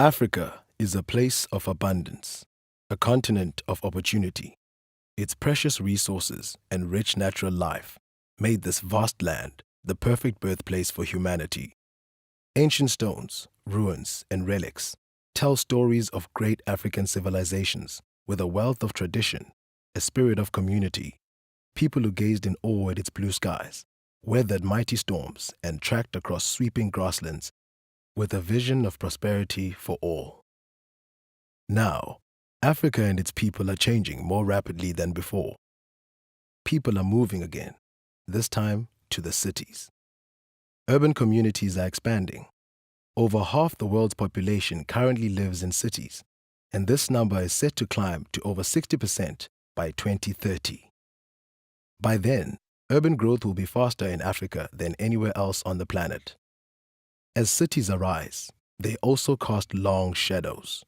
Africa is a place of abundance, a continent of opportunity. Its precious resources and rich natural life made this vast land the perfect birthplace for humanity. Ancient stones, ruins, and relics tell stories of great African civilizations with a wealth of tradition, a spirit of community, people who gazed in awe at its blue skies, weathered mighty storms, and tracked across sweeping grasslands with a vision of prosperity for all. Now, Africa and its people are changing more rapidly than before. People are moving again, this time to the cities. Urban communities are expanding. Over half the world's population currently lives in cities, and this number is set to climb to over 60% by 2030. By then, urban growth will be faster in Africa than anywhere else on the planet. As cities arise, they also cast long shadows.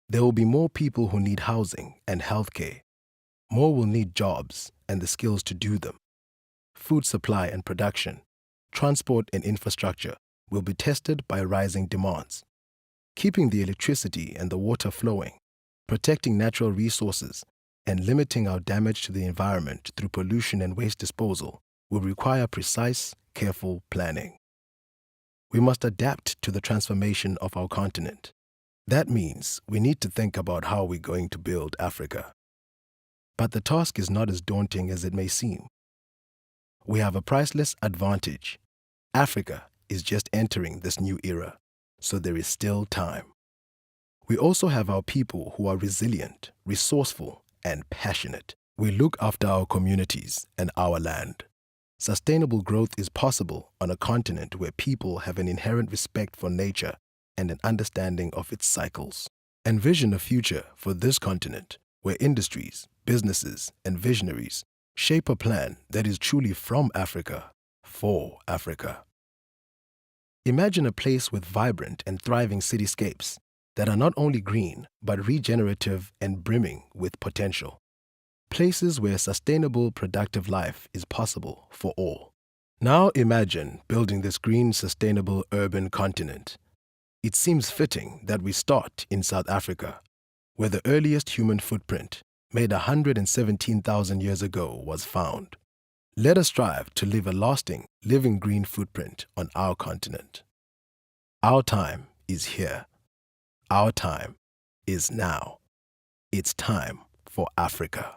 There will be more people who need housing and healthcare. More will need jobs and the skills to do them. Food supply and production, transport and infrastructure will be tested by rising demands. Keeping the electricity and the water flowing, protecting natural resources, and limiting our damage to the environment through pollution and waste disposal will require precise, careful planning. We must adapt to the transformation of our continent. That means we need to think about how we're going to build Africa. But the task is not as daunting as it may seem. We have a priceless advantage. Africa is just entering this new era, so there is still time. We also have our people who are resilient, resourceful, and passionate. We look after our communities and our land. Sustainable growth is possible on a continent where people have an inherent respect for nature and an understanding of its cycles. Envision a future for this continent where industries, businesses, and visionaries shape a plan that is truly from Africa, for Africa. Imagine a place with vibrant and thriving cityscapes that are not only green, but regenerative and brimming with potential. Places where sustainable, productive life is possible for all. Now imagine building this green, sustainable urban continent. It seems fitting that we start in South Africa, where the earliest human footprint, made 117,000 years ago, was found. Let us strive to leave a lasting, living green footprint on our continent. Our time is here. Our time is now. It's time for Africa.